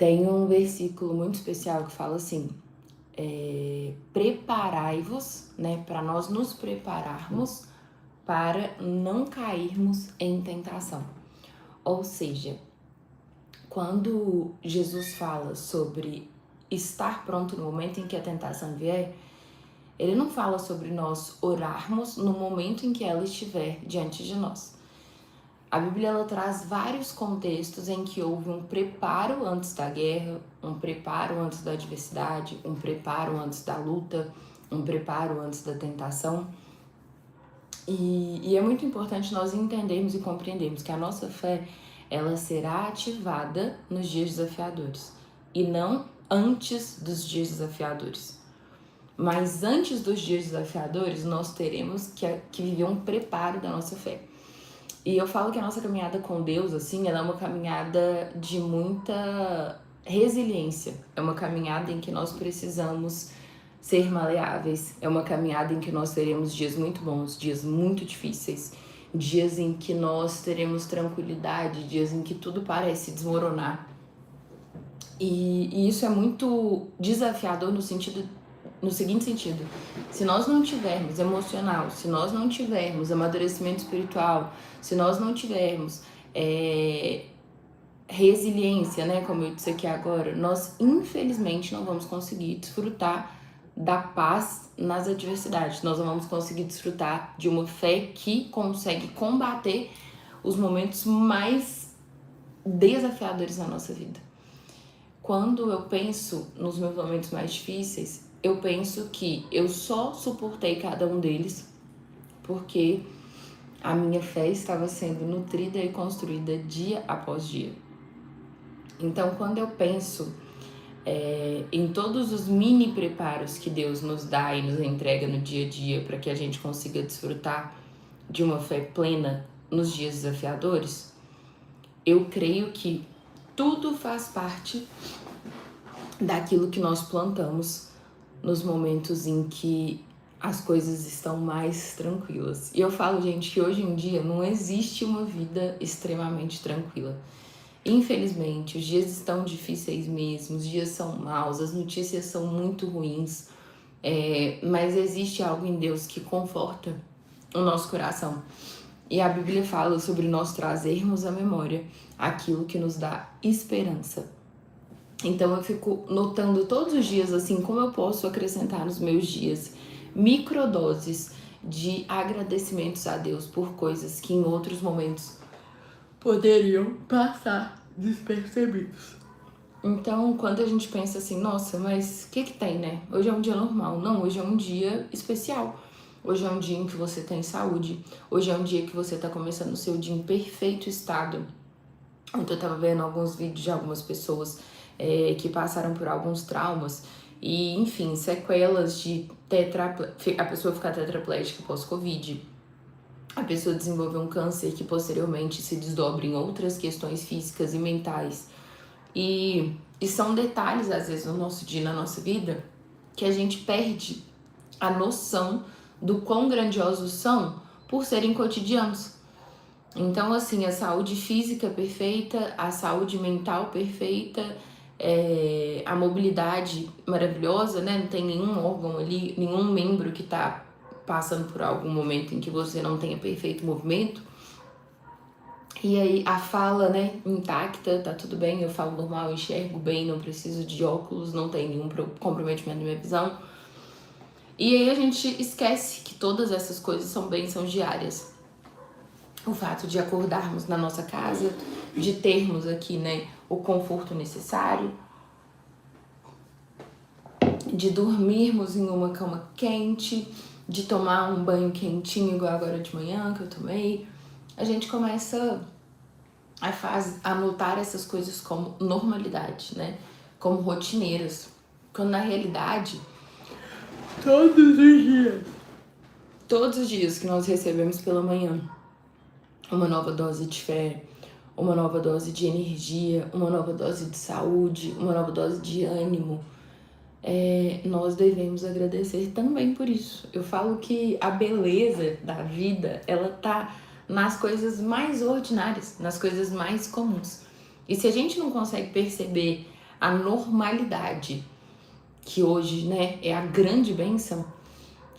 Tem um versículo muito especial que fala assim, preparai-vos, né, para nós nos prepararmos para não cairmos em tentação. Ou seja, quando Jesus fala sobre estar pronto no momento em que a tentação vier, ele não fala sobre nós orarmos no momento em que ela estiver diante de nós. A Bíblia ela traz vários contextos em que houve um preparo antes da guerra, um preparo antes da adversidade, um preparo antes da luta, um preparo antes da tentação. E é muito importante nós entendermos e compreendermos que a nossa fé ela será ativada nos dias desafiadores e não antes dos dias desafiadores. Mas antes dos dias desafiadores, nós teremos que viver um preparo da nossa fé. E eu falo que a nossa caminhada com Deus, assim, ela é uma caminhada de muita resiliência. É uma caminhada em que nós precisamos ser maleáveis. É uma caminhada em que nós teremos dias muito bons, dias muito difíceis, dias em que nós teremos tranquilidade, dias em que tudo parece desmoronar. E isso é muito desafiador no seguinte sentido: se nós não tivermos emocional, se nós não tivermos amadurecimento espiritual, se nós não tivermos resiliência, né, como eu disse aqui agora, nós infelizmente não vamos conseguir desfrutar da paz nas adversidades. Nós não vamos conseguir desfrutar de uma fé que consegue combater os momentos mais desafiadores na nossa vida. Quando eu penso nos meus momentos mais difíceis, eu penso que eu só suportei cada um deles porque a minha fé estava sendo nutrida e construída dia após dia. Então, quando eu penso em todos os mini preparos que Deus nos dá e nos entrega no dia a dia para que a gente consiga desfrutar de uma fé plena nos dias desafiadores, eu creio que tudo faz parte daquilo que nós plantamos nos momentos em que as coisas estão mais tranquilas. E eu falo, gente, que hoje em dia não existe uma vida extremamente tranquila. Infelizmente, os dias estão difíceis mesmo, os dias são maus, as notícias são muito ruins, mas existe algo em Deus que conforta o nosso coração. E a Bíblia fala sobre nós trazermos à memória aquilo que nos dá esperança. Então eu fico notando todos os dias assim como eu posso acrescentar nos meus dias microdoses de agradecimentos a Deus por coisas que em outros momentos poderiam passar despercebidos. Então, quando a gente pensa assim, nossa, mas o que tem, né? Hoje é um dia normal. Não, hoje é um dia especial. Hoje é um dia em que você tem saúde. Hoje é um dia que você tá começando o seu dia em perfeito estado. Ontem eu tava vendo alguns vídeos de algumas pessoas que passaram por alguns traumas e, enfim, sequelas de a pessoa ficar tetraplégica pós-Covid, a pessoa desenvolver um câncer que posteriormente se desdobra em outras questões físicas e mentais. E são detalhes, às vezes, no nosso dia, na nossa vida, que a gente perde a noção do quão grandiosos são por serem cotidianos. Então, assim, a saúde física perfeita, a saúde mental perfeita, a mobilidade maravilhosa, né? Não tem nenhum órgão ali, nenhum membro que tá passando por algum momento em que você não tenha perfeito movimento. E aí a fala, né, intacta, tá tudo bem, eu falo normal, eu enxergo bem, não preciso de óculos, não tem nenhum comprometimento na minha visão. E aí a gente esquece que todas essas coisas são bênçãos diárias. O fato de acordarmos na nossa casa, de termos aqui, né, o conforto necessário, de dormirmos em uma cama quente, de tomar um banho quentinho igual agora de manhã que eu tomei. A gente começa a notar essas coisas como normalidade, né, como rotineiras, quando na realidade todos os dias que nós recebemos pela manhã uma nova dose de fé, uma nova dose de energia, uma nova dose de saúde, uma nova dose de ânimo, nós devemos agradecer também por isso. Eu falo que a beleza da vida, ela tá nas coisas mais ordinárias, nas coisas mais comuns. E se a gente não consegue perceber a normalidade, que hoje, né, é a grande bênção,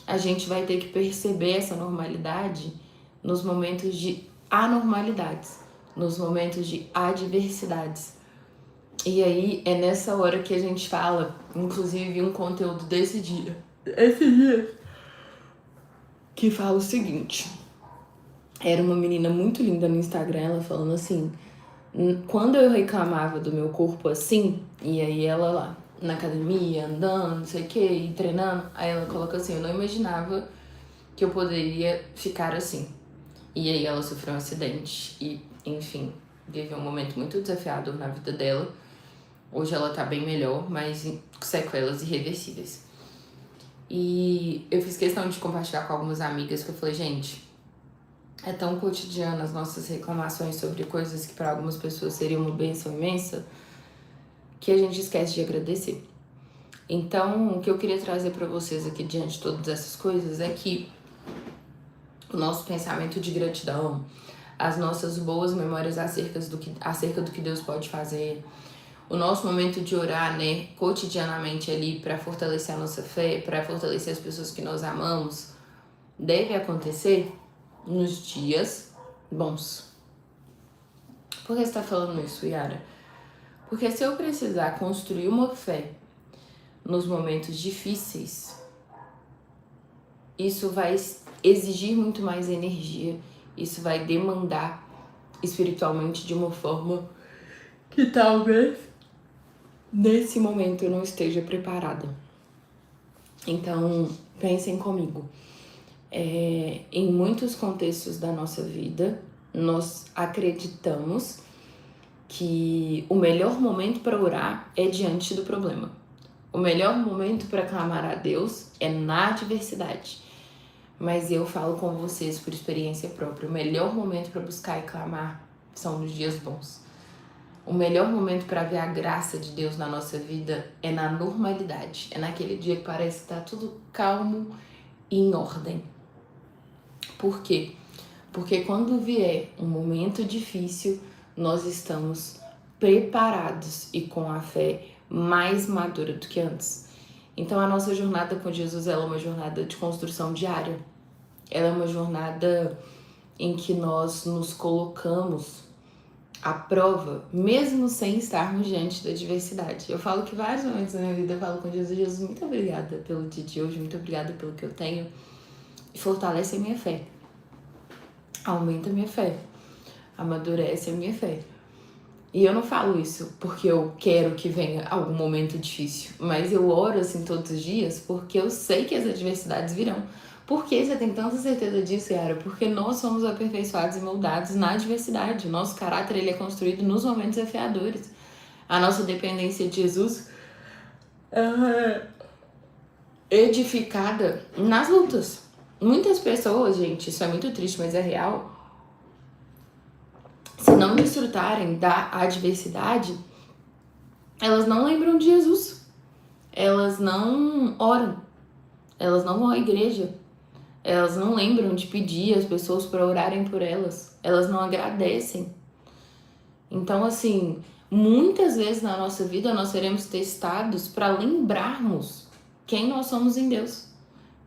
a gente vai ter que perceber essa normalidade nos momentos de anormalidades, nos momentos de adversidades. E aí é nessa hora que a gente fala, inclusive um conteúdo esse dia, que fala o seguinte: era uma menina muito linda no Instagram, ela falando assim, quando eu reclamava do meu corpo assim, e aí ela lá na academia, andando, não sei o que, e treinando, aí ela coloca assim, eu não imaginava que eu poderia ficar assim. E aí ela sofreu um acidente e, enfim, viveu um momento muito desafiador na vida dela. Hoje ela tá bem melhor, mas com sequelas irreversíveis. E eu fiz questão de compartilhar com algumas amigas que eu falei, gente, é tão cotidiano as nossas reclamações sobre coisas que para algumas pessoas seriam uma bênção imensa, que a gente esquece de agradecer. Então, o que eu queria trazer para vocês aqui diante de todas essas coisas é que o nosso pensamento de gratidão, as nossas boas memórias acerca do que Deus pode fazer, o nosso momento de orar, né, cotidianamente ali para fortalecer a nossa fé, para fortalecer as pessoas que nós amamos, deve acontecer nos dias bons. Por que você tá falando isso, Yara? Porque se eu precisar construir uma fé nos momentos difíceis, isso vai exigir muito mais energia, isso vai demandar espiritualmente de uma forma que talvez nesse momento eu não esteja preparada. Então, pensem comigo. Em muitos contextos da nossa vida, nós acreditamos que o melhor momento para orar é diante do problema. O melhor momento para clamar a Deus é na adversidade. Mas eu falo com vocês por experiência própria, o melhor momento para buscar e clamar são nos dias bons. O melhor momento para ver a graça de Deus na nossa vida é na normalidade. É naquele dia que parece que tá tudo calmo e em ordem. Por quê? Porque quando vier um momento difícil, nós estamos preparados e com a fé mais madura do que antes. Então a nossa jornada com Jesus ela é uma jornada de construção diária. Ela é uma jornada em que nós nos colocamos à prova, mesmo sem estarmos diante da adversidade. Eu falo que vários momentos da minha vida eu falo com Jesus, Jesus, muito obrigada pelo dia de hoje, muito obrigada pelo que eu tenho, e fortalece a minha fé. Aumenta a minha fé, amadurece a minha fé. E eu não falo isso porque eu quero que venha algum momento difícil, mas eu oro assim todos os dias porque eu sei que as adversidades virão. Por que você tem tanta certeza disso, Yara? Porque nós somos aperfeiçoados e moldados na adversidade. O nosso caráter ele é construído nos momentos desafiadores. A nossa dependência de Jesus é edificada nas lutas. Muitas pessoas, gente, isso é muito triste, mas é real, se não desfrutarem da adversidade, elas não lembram de Jesus. Elas não oram. Elas não vão à igreja. Elas não lembram de pedir as pessoas para orarem por elas. Elas não agradecem. Então, assim, muitas vezes na nossa vida nós seremos testados para lembrarmos quem nós somos em Deus.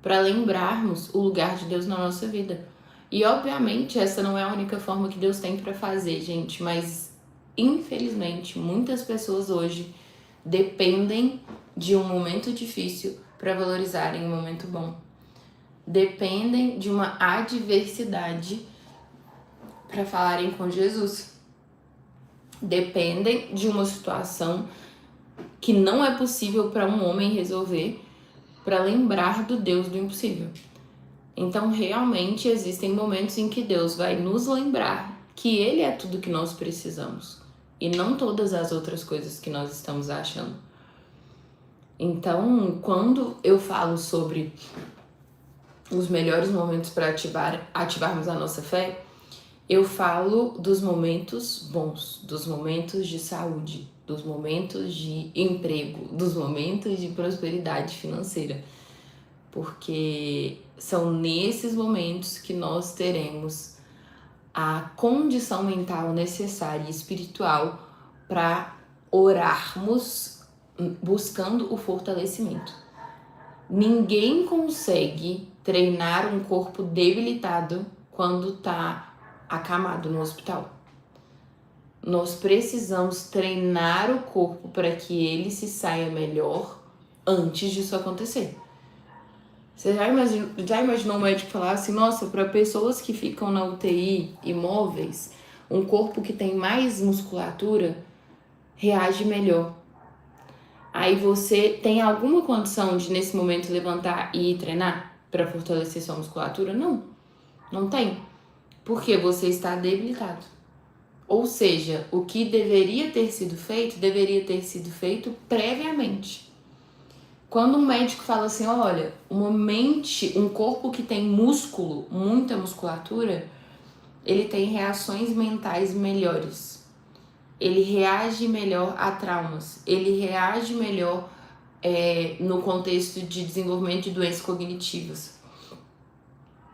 Para lembrarmos o lugar de Deus na nossa vida. E, obviamente, essa não é a única forma que Deus tem para fazer, gente. Mas, infelizmente, muitas pessoas hoje dependem de um momento difícil para valorizarem um momento bom. Dependem de uma adversidade para falarem com Jesus. Dependem de uma situação que não é possível para um homem resolver para lembrar do Deus do impossível. Então, realmente, existem momentos em que Deus vai nos lembrar que Ele é tudo que nós precisamos e não todas as outras coisas que nós estamos achando. Então, quando eu falo sobre os melhores momentos para ativarmos a nossa fé, eu falo dos momentos bons, dos momentos de saúde, dos momentos de emprego, dos momentos de prosperidade financeira. Porque são nesses momentos que nós teremos a condição mental necessária e espiritual para orarmos buscando o fortalecimento. Ninguém consegue treinar um corpo debilitado quando tá acamado no hospital. Nós precisamos treinar o corpo para que ele se saia melhor antes disso acontecer. Você já imaginou um médico falar assim, nossa, para pessoas que ficam na UTI imóveis, um corpo que tem mais musculatura reage melhor. Aí você tem alguma condição de nesse momento levantar e ir treinar para fortalecer sua musculatura? Não, não tem. Porque você está debilitado. Ou seja, o que deveria ter sido feito previamente. Quando um médico fala assim, olha, um corpo que tem músculo, muita musculatura, ele tem reações mentais melhores. Ele reage melhor a traumas. Ele reage melhor no contexto de desenvolvimento de doenças cognitivas.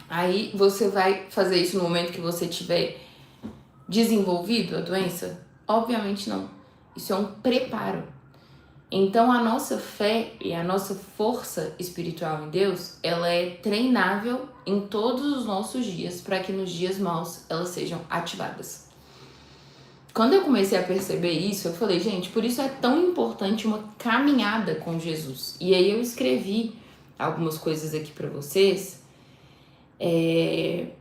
Aí você vai fazer isso no momento que você tiver desenvolvido a doença? Obviamente não. Isso é um preparo. Então a nossa fé e a nossa força espiritual em Deus, ela é treinável em todos os nossos dias para que nos dias maus elas sejam ativadas. Quando eu comecei a perceber isso, eu falei, gente, por isso é tão importante uma caminhada com Jesus. E aí eu escrevi algumas coisas aqui para vocês. E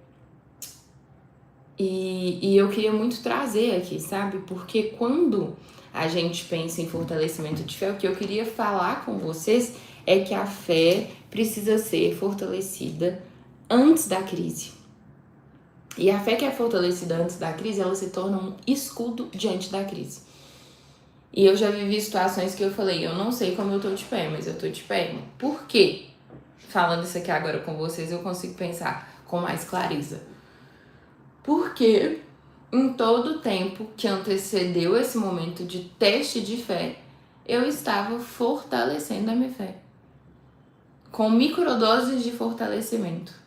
eu queria muito trazer aqui, sabe? Porque quando a gente pensa em fortalecimento de fé, o que eu queria falar com vocês é que a fé precisa ser fortalecida antes da crise. E a fé que é fortalecida antes da crise, ela se torna um escudo diante da crise. E eu já vivi situações que eu falei, eu não sei como eu tô de pé, mas eu tô de pé. Por quê? Falando isso aqui agora com vocês, eu consigo pensar com mais clareza. Porque em todo o tempo que antecedeu esse momento de teste de fé, eu estava fortalecendo a minha fé. Com microdoses de fortalecimento.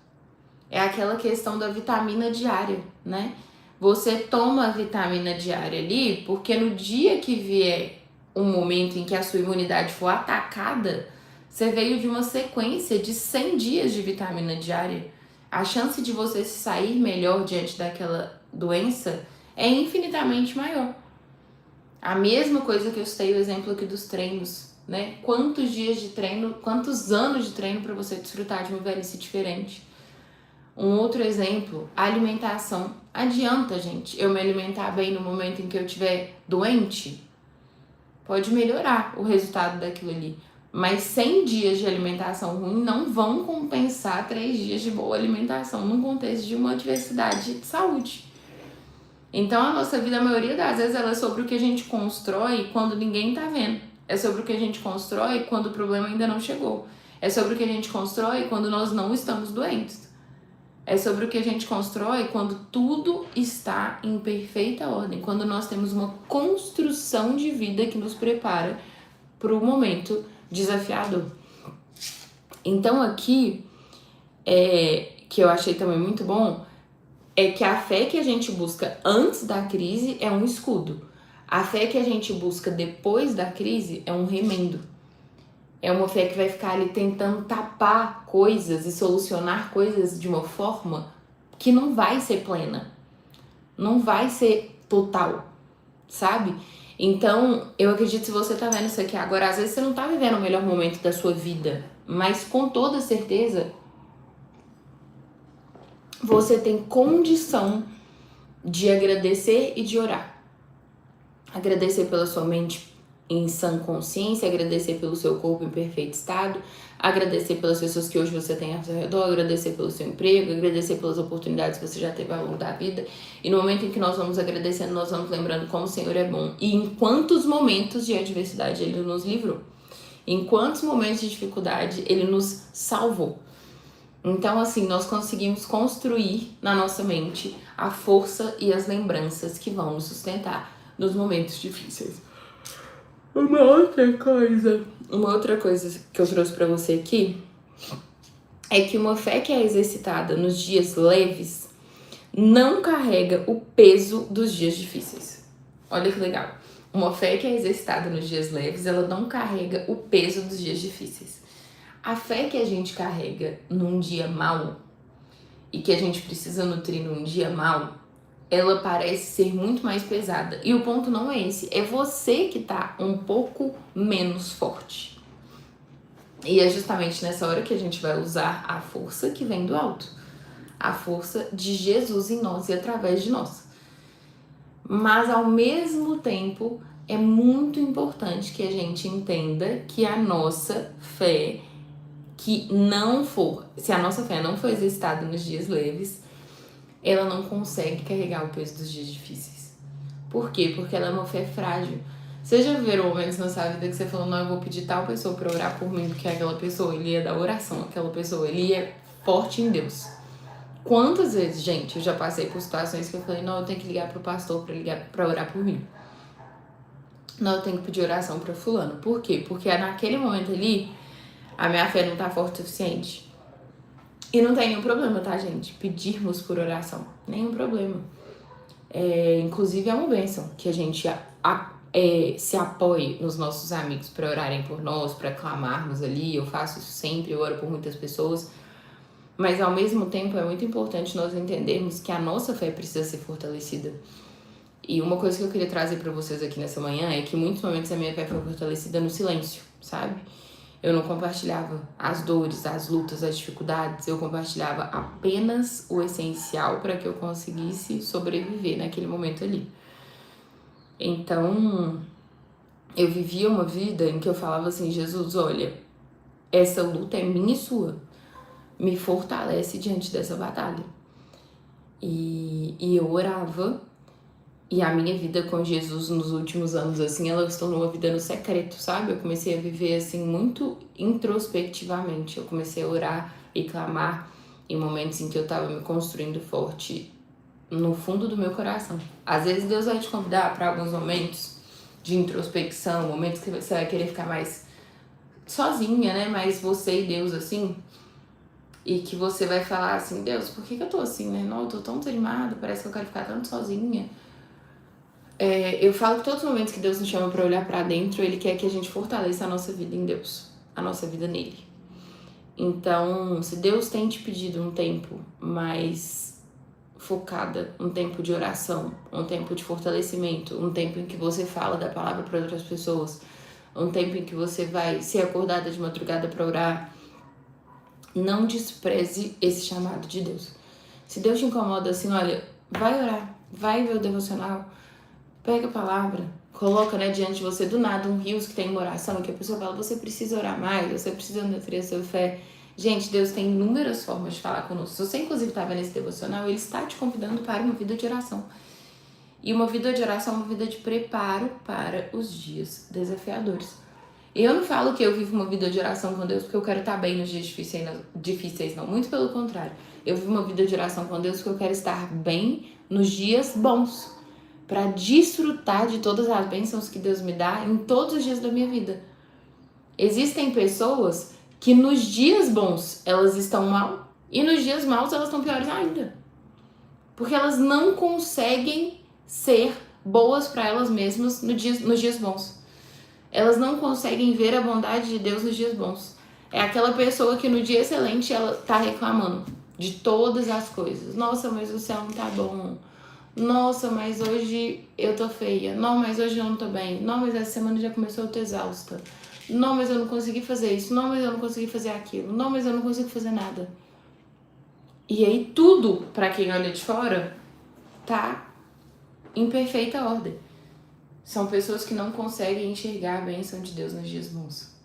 É aquela questão da vitamina diária, né? Você toma a vitamina diária ali, porque no dia que vier um momento em que a sua imunidade for atacada, você veio de uma sequência de 100 dias de vitamina diária. A chance de você se sair melhor diante daquela doença é infinitamente maior. A mesma coisa que eu citei o exemplo aqui dos treinos, né? Quantos dias de treino, quantos anos de treino para você desfrutar de uma velhice diferente? Um outro exemplo, a alimentação. Adianta, gente, eu me alimentar bem no momento em que eu estiver doente? Pode melhorar o resultado daquilo ali. Mas 100 dias de alimentação ruim não vão compensar 3 dias de boa alimentação num contexto de uma adversidade de saúde. Então a nossa vida, a maioria das vezes, ela é sobre o que a gente constrói quando ninguém tá vendo. É sobre o que a gente constrói quando o problema ainda não chegou. É sobre o que a gente constrói quando nós não estamos doentes. É sobre o que a gente constrói quando tudo está em perfeita ordem. Quando nós temos uma construção de vida que nos prepara para o momento desafiador. Então aqui, que eu achei também muito bom, é que a fé que a gente busca antes da crise é um escudo. A fé que a gente busca depois da crise é um remendo. É uma fé que vai ficar ali tentando tapar coisas e solucionar coisas de uma forma que não vai ser plena. Não vai ser total, sabe? Então, eu acredito que se você tá vendo isso aqui agora, às vezes você não tá vivendo o melhor momento da sua vida, mas com toda certeza você tem condição de agradecer e de orar. Agradecer pela sua mente em sã consciência, agradecer pelo seu corpo em perfeito estado, agradecer pelas pessoas que hoje você tem ao seu redor, agradecer pelo seu emprego, agradecer pelas oportunidades que você já teve ao longo da vida. E no momento em que nós vamos agradecendo, nós vamos lembrando como o Senhor é bom e em quantos momentos de adversidade Ele nos livrou, em quantos momentos de dificuldade Ele nos salvou. Então, assim, nós conseguimos construir na nossa mente a força e as lembranças que vão nos sustentar nos momentos difíceis. Uma outra coisa que eu trouxe pra você aqui é que uma fé que é exercitada nos dias leves não carrega o peso dos dias difíceis. Olha que legal. Uma fé que é exercitada nos dias leves, ela não carrega o peso dos dias difíceis. A fé que a gente carrega num dia mau e que a gente precisa nutrir num dia mau, ela parece ser muito mais pesada. E o ponto não é esse, é você que tá um pouco menos forte. E é justamente nessa hora que a gente vai usar a força que vem do alto. A força de Jesus em nós e através de nós. Mas ao mesmo tempo, é muito importante que a gente entenda que a nossa fé, se a nossa fé não for exercitada nos dias leves, ela não consegue carregar o peso dos dias difíceis. Por quê? Porque ela é uma fé frágil. Você já viram momentos na sua vida que você falou, não, eu vou pedir tal pessoa pra orar por mim, porque aquela pessoa, ele ia dar oração, aquela pessoa, ele é forte em Deus. Quantas vezes, gente, eu já passei por situações que eu falei, não, eu tenho que ligar pro pastor pra orar por mim. Não, eu tenho que pedir oração pra fulano. Por quê? Porque naquele momento ali, a minha fé não tá forte o suficiente. E não tem nenhum problema, tá, gente? Pedirmos por oração. Nenhum problema. Inclusive é uma bênção que a gente se apoie nos nossos amigos pra orarem por nós, pra clamarmos ali. Eu faço isso sempre, eu oro por muitas pessoas. Mas ao mesmo tempo é muito importante nós entendermos que a nossa fé precisa ser fortalecida. E uma coisa que eu queria trazer pra vocês aqui nessa manhã é que em muitos momentos a minha fé foi fortalecida no silêncio, sabe? Eu não compartilhava as dores, as lutas, as dificuldades. Eu compartilhava apenas o essencial para que eu conseguisse sobreviver naquele momento ali. Então, eu vivia uma vida em que eu falava assim, Jesus, olha, essa luta é minha e sua. Me fortalece diante dessa batalha. E eu orava, e a minha vida com Jesus nos últimos anos, assim, ela se tornou uma vida no secreto, sabe? Eu comecei a viver, assim, muito introspectivamente. Eu comecei a orar e clamar em momentos em que eu tava me construindo forte no fundo do meu coração. Às vezes Deus vai te convidar para alguns momentos de introspecção, momentos que você vai querer ficar mais sozinha, né? Mais você e Deus, assim. E que você vai falar assim, Deus, por que eu tô assim, né? Não, eu tô tão desanimada, parece que eu quero ficar tanto sozinha. Eu falo que todos os momentos que Deus nos chama pra olhar pra dentro, Ele quer que a gente fortaleça a nossa vida em Deus, a nossa vida nele. Então, se Deus tem te pedido um tempo mais focada, um tempo de oração, um tempo de fortalecimento, um tempo em que você fala da palavra para outras pessoas, um tempo em que você vai ser acordada de madrugada pra orar, não despreze esse chamado de Deus. Se Deus te incomoda assim, olha, vai orar, vai ver o devocional, pega a palavra, coloca, né, diante de você do nada um rios que tem uma oração, que a pessoa fala, você precisa orar mais, você precisa nutrir a sua fé. Gente, Deus tem inúmeras formas de falar conosco. Se você, inclusive, estava nesse devocional, Ele está te convidando para uma vida de oração. E uma vida de oração é uma vida de preparo para os dias desafiadores. E eu não falo que eu vivo uma vida de oração com Deus porque eu quero estar bem nos dias difíceis, não. Muito pelo contrário. Eu vivo uma vida de oração com Deus porque eu quero estar bem nos dias bons, para desfrutar de todas as bênçãos que Deus me dá em todos os dias da minha vida. Existem pessoas que nos dias bons elas estão mal e nos dias maus elas estão piores ainda. Porque elas não conseguem ser boas para elas mesmas nos dias bons. Elas não conseguem ver a bondade de Deus nos dias bons. É aquela pessoa que no dia excelente ela tá reclamando de todas as coisas. Nossa, mas o céu não tá bom. Nossa, mas hoje eu tô feia. Não, mas hoje eu não tô bem. Não, mas essa semana já começou, eu tô exausta. Não, mas eu não consegui fazer isso. Não, mas eu não consegui fazer aquilo. Não, mas eu não consigo fazer nada. E aí tudo, pra quem olha de fora, tá em perfeita ordem. São pessoas que não conseguem enxergar a bênção de Deus nos dias bons.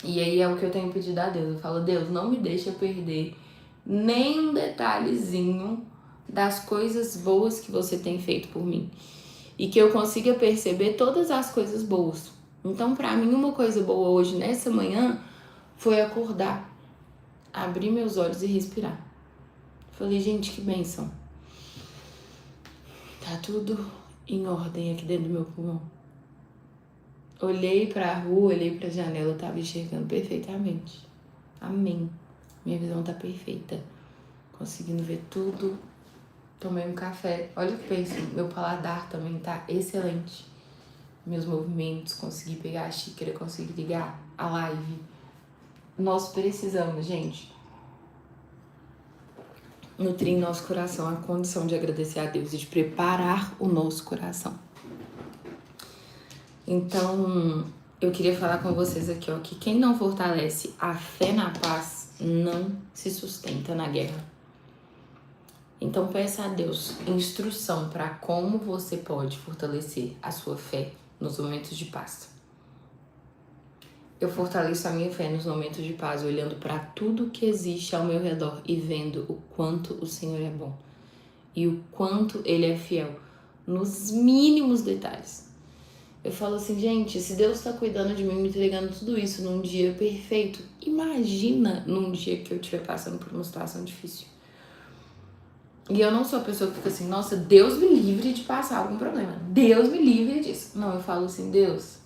E aí é o que eu tenho pedido a Deus. Eu falo, Deus, não me deixa perder nem um detalhezinho das coisas boas que você tem feito por mim. E que eu consiga perceber todas as coisas boas. Então, pra mim, uma coisa boa hoje, nessa manhã, foi acordar, abrir meus olhos e respirar. Falei, gente, que bênção. Tá tudo em ordem aqui dentro do meu pulmão. Olhei pra rua, olhei pra janela, eu tava enxergando perfeitamente. Amém. Minha visão tá perfeita. Conseguindo ver tudo. Tomei um café. Olha o que penso, meu paladar também tá excelente. meus movimentos, conseguir pegar a xícara, conseguir ligar a live. Nós precisamos, gente, nutrir em nosso coração a condição de agradecer a Deus e de preparar o nosso coração. Então, eu queria falar com vocês aqui, ó, que quem não fortalece a fé na paz não se sustenta na guerra. Então, peça a Deus instrução para como você pode fortalecer a sua fé nos momentos de paz. Eu fortaleço a minha fé nos momentos de paz, olhando para tudo que existe ao meu redor e vendo o quanto o Senhor é bom e o quanto Ele é fiel nos mínimos detalhes. Eu falo assim, gente, se Deus está cuidando de mim, me entregando tudo isso num dia perfeito, imagina num dia que eu estiver passando por uma situação difícil. E eu não sou a pessoa que fica assim, nossa, Deus me livre de passar algum problema. Deus me livre disso. Não, eu falo assim, Deus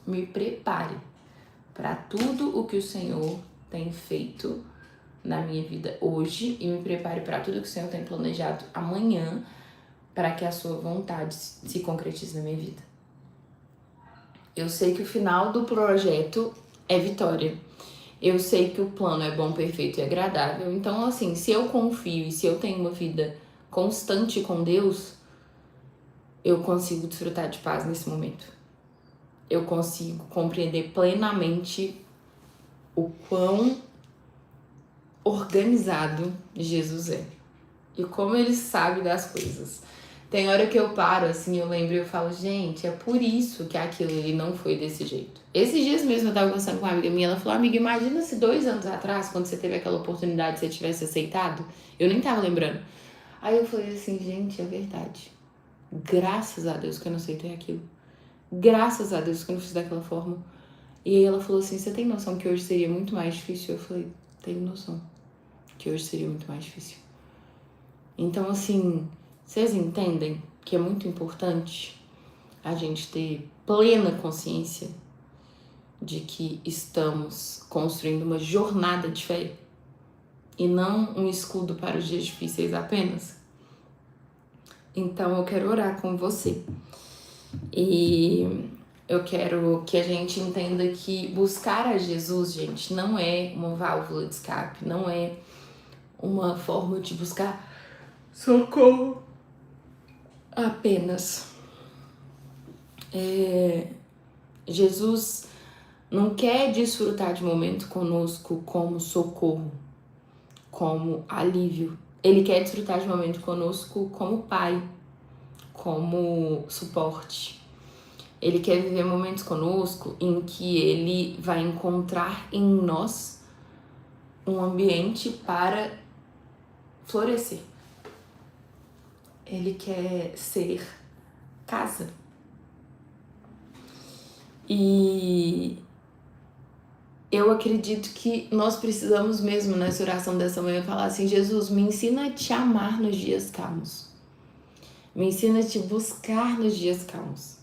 me prepare para tudo o que o Senhor tem feito na minha vida hoje e me prepare para tudo que o Senhor tem planejado amanhã para que a sua vontade se concretize na minha vida. Eu sei que o final do projeto é vitória. Eu sei que o plano é bom, perfeito e agradável. Então, assim, se eu confio e se eu tenho uma vida constante com Deus, eu consigo desfrutar de paz nesse momento. Eu consigo compreender plenamente o quão organizado Jesus é. E como Ele sabe das coisas. Tem hora que eu paro, assim, eu lembro e eu falo, gente, é por isso que aquilo ali não foi desse jeito. Esses dias mesmo eu tava conversando com uma amiga minha, ela falou, amiga, imagina se 2 anos atrás, quando você teve aquela oportunidade, você tivesse aceitado. Eu nem tava lembrando. Aí eu falei assim, gente, é verdade. Graças a Deus que eu não aceitei aquilo. Graças a Deus que eu não fiz daquela forma. E aí ela falou assim, você tem noção que hoje seria muito mais difícil? Eu falei, tenho noção que hoje seria muito mais difícil. Então, assim, vocês entendem que é muito importante a gente ter plena consciência de que estamos construindo uma jornada de fé e não um escudo para os dias difíceis apenas? Então, eu quero orar com você. E eu quero que a gente entenda que buscar a Jesus, gente, não é uma válvula de escape, não é uma forma de buscar socorro apenas. Jesus não quer desfrutar de momento conosco como socorro, como alívio. Ele quer desfrutar de momento conosco como pai, como suporte. Ele quer viver momentos conosco em que ele vai encontrar em nós um ambiente para florescer. Ele quer ser casa. E eu acredito que nós precisamos mesmo nessa oração dessa manhã falar assim, Jesus, me ensina a te amar nos dias calmos. Me ensina a te buscar nos dias calmos.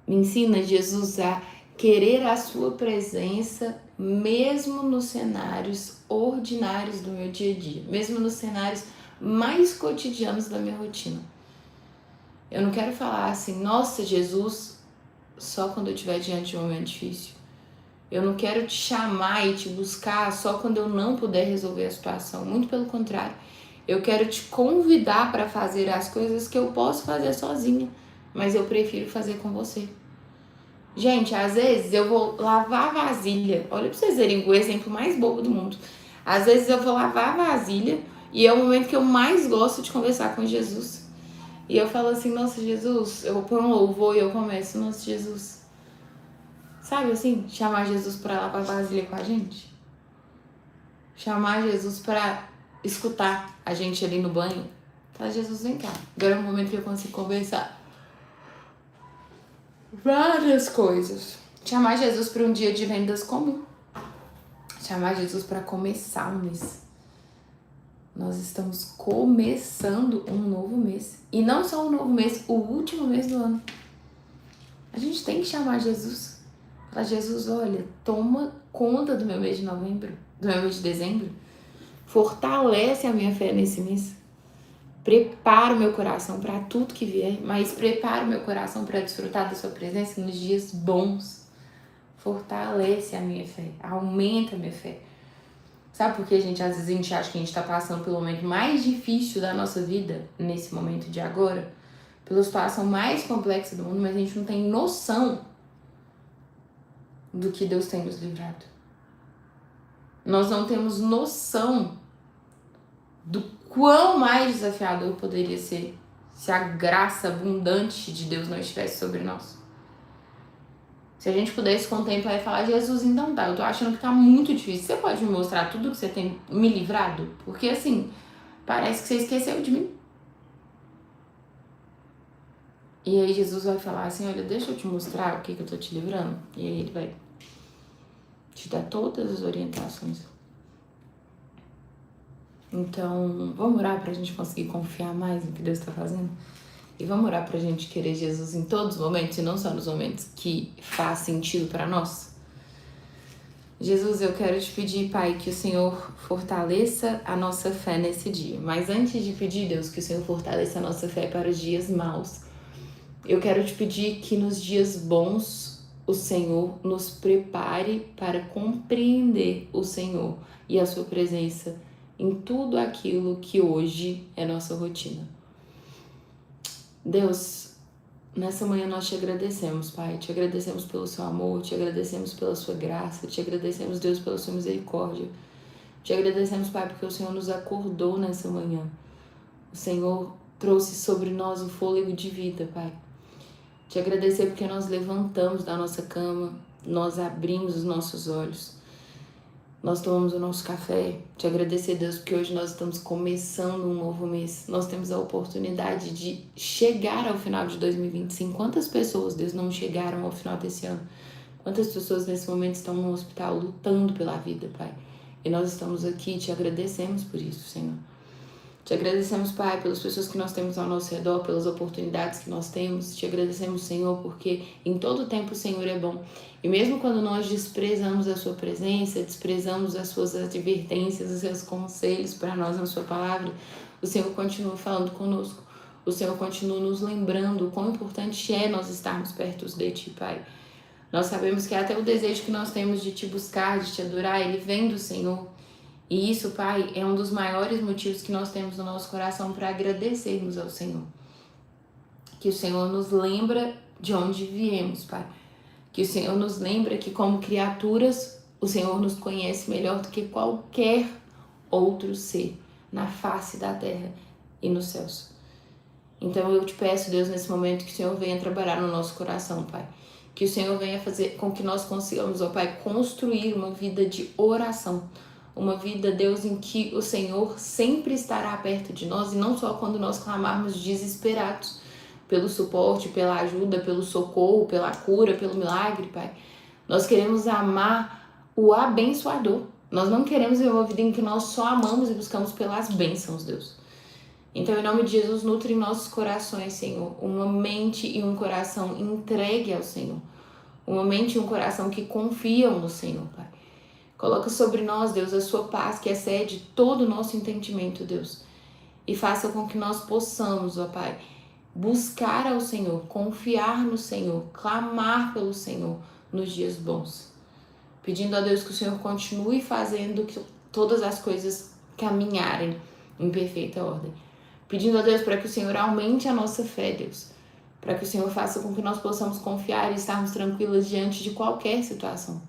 Me ensina, Jesus, a querer a sua presença mesmo nos cenários ordinários do meu dia a dia, mesmo nos cenários mais cotidianos da minha rotina. Eu não quero falar assim, nossa, Jesus, só quando eu estiver diante de um momento difícil. Eu não quero te chamar e te buscar só quando eu não puder resolver a situação. Muito pelo contrário, eu quero te convidar para fazer as coisas que eu posso fazer sozinha, mas eu prefiro fazer com você. Gente, às vezes eu vou lavar a vasilha. Olha pra vocês verem o exemplo mais bobo do mundo. Às vezes eu vou lavar a vasilha e é o momento que eu mais gosto de conversar com Jesus. E eu falo assim, nossa, Jesus, eu ponho um louvor e eu começo, nossa, Jesus. Sabe assim, chamar Jesus pra lavar a vasilha com a gente? Chamar Jesus pra escutar a gente ali no banho. Fala, Jesus, vem cá. Agora é o momento que eu consigo conversar. Várias coisas. Chamar Jesus para um dia de vendas comum. Chamar Jesus para começar um mês. Nós estamos começando um novo mês. E não só um novo mês, o último mês do ano. A gente tem que chamar Jesus. Falar, Jesus, olha, toma conta do meu mês de novembro, do meu mês de dezembro. Fortalece a minha fé nesse mês. prepara o meu coração para tudo que vier, mas prepara o meu coração para desfrutar da sua presença nos dias bons. Fortalece a minha fé, aumenta a minha fé. Sabe por que às vezes a gente acha que a gente está passando pelo momento mais difícil da nossa vida, nesse momento de agora? Pela situação mais complexa do mundo, mas a gente não tem noção do que Deus tem nos livrado. Nós não temos noção do quão mais desafiador poderia ser se a graça abundante de Deus não estivesse sobre nós. Se a gente pudesse contemplar e falar, Jesus, então tá, eu tô achando que tá muito difícil. Você pode me mostrar tudo que você tem me livrado? Porque assim, parece que você esqueceu de mim. E aí Jesus vai falar assim, olha, deixa eu te mostrar o que eu tô te livrando. E aí ele vai te dar todas as orientações. Então, vamos orar pra gente conseguir confiar mais no que Deus tá fazendo? E vamos orar pra gente querer Jesus em todos os momentos e não só nos momentos que faz sentido pra nós? Jesus, eu quero te pedir, Pai, que o Senhor fortaleça a nossa fé nesse dia. Mas antes de pedir, Deus, que o Senhor fortaleça a nossa fé para os dias maus, eu quero te pedir que nos dias bons o Senhor nos prepare para compreender o Senhor e a sua presença em tudo aquilo que hoje é nossa rotina. Deus, nessa manhã nós te agradecemos, Pai. Te agradecemos pelo seu amor, te agradecemos pela sua graça, te agradecemos, Deus, pela sua misericórdia. Te agradecemos, Pai, porque o Senhor nos acordou nessa manhã. O Senhor trouxe sobre nós o fôlego de vida, Pai. Te agradecer porque nós levantamos da nossa cama, nós abrimos os nossos olhos, nós tomamos o nosso café. Te agradecer, Deus, porque hoje nós estamos começando um novo mês. Nós temos a oportunidade de chegar ao final de 2025. Quantas pessoas, Deus, não chegaram ao final desse ano? Quantas pessoas nesse momento estão no hospital lutando pela vida, Pai? E nós estamos aqui e te agradecemos por isso, Senhor. Te agradecemos, Pai, pelas pessoas que nós temos ao nosso redor, pelas oportunidades que nós temos. Te agradecemos, Senhor, porque em todo tempo o Senhor é bom. E mesmo quando nós desprezamos a sua presença, desprezamos as suas advertências, os seus conselhos para nós na sua palavra, o Senhor continua falando conosco. O Senhor continua nos lembrando o quão importante é nós estarmos perto de Ti, Pai. Nós sabemos que até o desejo que nós temos de Te buscar, de Te adorar, ele vem do Senhor. E isso, Pai, é um dos maiores motivos que nós temos no nosso coração para agradecermos ao Senhor. Que o Senhor nos lembra de onde viemos, Pai. Que o Senhor nos lembra que como criaturas, o Senhor nos conhece melhor do que qualquer outro ser na face da terra e nos céus. Então eu te peço, Deus, nesse momento que o Senhor venha trabalhar no nosso coração, Pai. Que o Senhor venha fazer com que nós consigamos, ó Pai, construir uma vida de oração. Uma vida, Deus, em que o Senhor sempre estará perto de nós e não só quando nós clamarmos desesperados pelo suporte, pela ajuda, pelo socorro, pela cura, pelo milagre, Pai. Nós queremos amar o abençoador. Nós não queremos viver uma vida em que nós só amamos e buscamos pelas bênçãos, Deus. Então, em nome de Jesus, nutre em nossos corações, Senhor, uma mente e um coração entregue ao Senhor. Uma mente e um coração que confiam no Senhor, Pai. Coloca sobre nós, Deus, a sua paz que excede todo o nosso entendimento, Deus. E faça com que nós possamos, ó Pai, buscar ao Senhor, confiar no Senhor, clamar pelo Senhor nos dias bons. Pedindo a Deus que o Senhor continue fazendo que todas as coisas caminharem em perfeita ordem. Pedindo a Deus para que o Senhor aumente a nossa fé, Deus. Para que o Senhor faça com que nós possamos confiar e estarmos tranquilos diante de qualquer situação.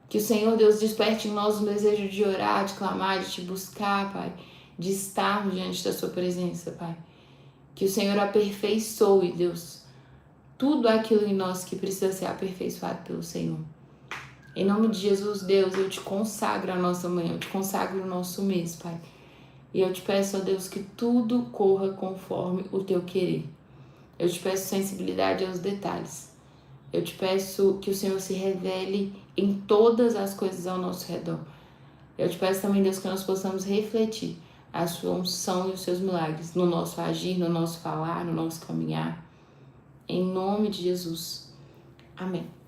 Que o Senhor, Deus, desperte em nós um desejo de orar, de clamar, de te buscar, Pai. De estarmos diante da sua presença, Pai. Que o Senhor aperfeiçoe, Deus, tudo aquilo em nós que precisa ser aperfeiçoado pelo Senhor. Em nome de Jesus, Deus, eu te consagro a nossa manhã, eu te consagro o nosso mês, Pai. E eu te peço, ó Deus, que tudo corra conforme o teu querer. Eu te peço sensibilidade aos detalhes. Eu te peço que o Senhor se revele em todas as coisas ao nosso redor. Eu te peço também, Deus, que nós possamos refletir a sua unção e os seus milagres no nosso agir, no nosso falar, no nosso caminhar. Em nome de Jesus. Amém.